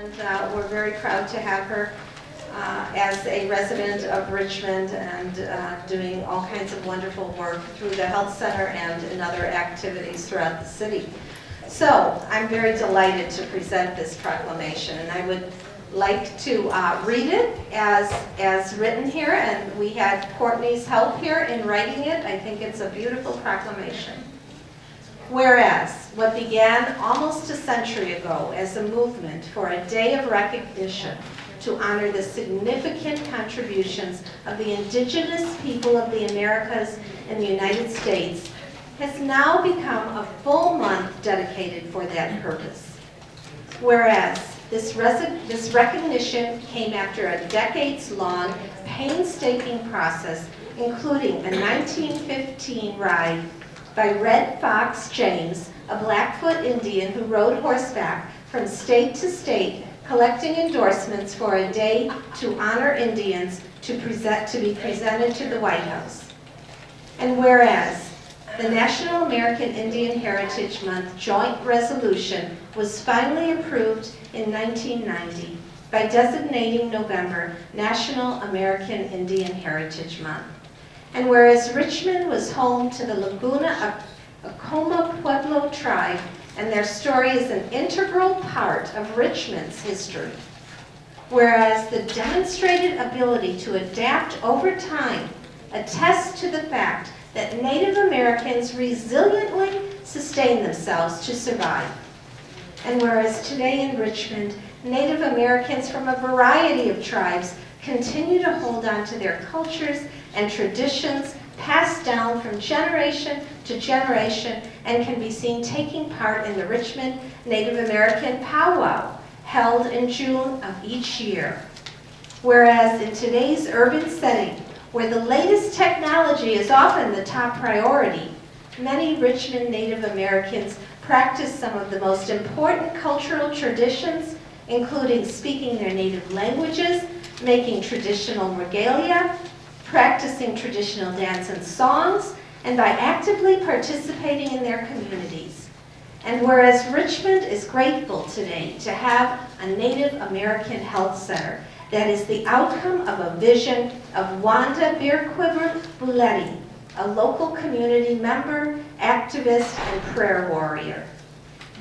And we're very proud to have her as a resident of Richmond and doing all kinds of wonderful work through the health center and in other activities throughout the city. So I'm very delighted to present this proclamation, and I would like to read it as written here, and we had Courtney's help here in writing it. I think it's a beautiful proclamation. Whereas what began almost a century ago as a movement for a day of recognition to honor the significant contributions of the indigenous people of the Americas and the United States has now become a full month dedicated for that purpose. Whereas this recognition came after a decades-long painstaking process, including a 1915 ride by Red Fox James, a Blackfoot Indian who rode horseback from state to state, collecting endorsements for a day to honor Indians to be presented to the White House. And whereas the National American Indian Heritage Month joint resolution was finally approved in 1990 by designating November National American Indian Heritage Month. And whereas Richmond was home to the Laguna Acoma Pueblo tribe, and their story is an integral part of Richmond's history. Whereas the demonstrated ability to adapt over time attests to the fact that Native Americans resiliently sustain themselves to survive. And whereas today in Richmond, Native Americans from a variety of tribes continue to hold on to their cultures and traditions passed down from generation to generation and can be seen taking part in the Richmond Native American powwow held in June of each year. Whereas in today's urban setting, where the latest technology is often the top priority, many Richmond Native Americans practice some of the most important cultural traditions, including speaking their native languages, making traditional regalia, practicing traditional dance and songs, and by actively participating in their communities. And whereas Richmond is grateful today to have a Native American health center that is the outcome of a vision of Wanda Bearquiver Buletti, a local community member, activist, and prayer warrior.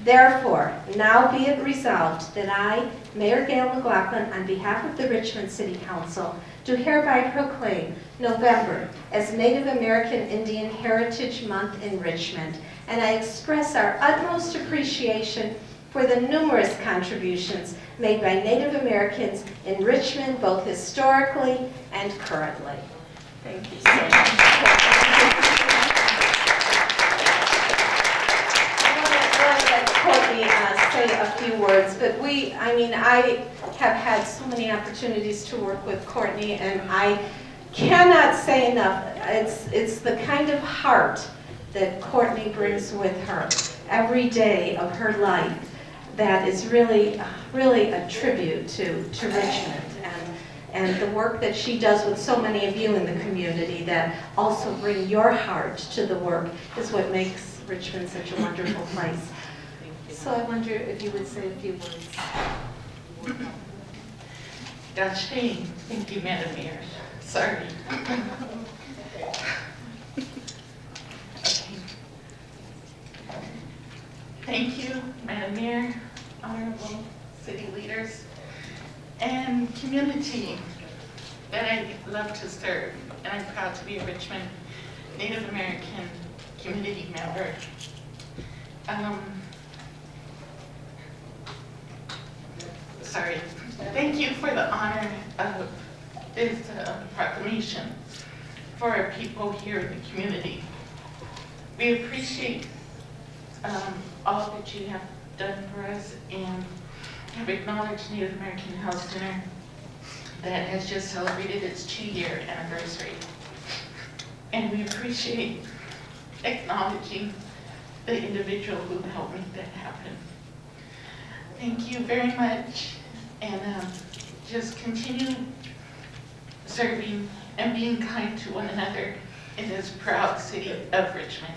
Therefore, now be it resolved that I, Mayor Gail McLaughlin, on behalf of the Richmond City Council, do hereby proclaim November as Native American Indian Heritage Month in Richmond, and I express our utmost appreciation for the numerous contributions made by Native Americans in Richmond, both historically and currently. Thank you so much. Courtney say a few words, but I have had so many opportunities to work with Courtney, and I cannot say enough. It's the kind of heart that Courtney brings with her every day of her life that is really a tribute to Richmond and the work that she does with so many of you in the community that also bring your heart to the work is what makes Richmond such a wonderful place. So I wonder if you would say a few words. Dashay, thank you, Madam Mayor. Sorry. Okay. Thank you, Madam Mayor, honorable city leaders, and community that I love to serve. And I'm proud to be a Richmond Native American community member. Thank you for the honor of this proclamation for our people here in the community. We appreciate all that you have done for us and have acknowledged Native American Health Center that has just celebrated its 2-year anniversary. And we appreciate acknowledging the individual who helped make that happen. Thank you very much, and just continue serving and being kind to one another in this proud city of Richmond.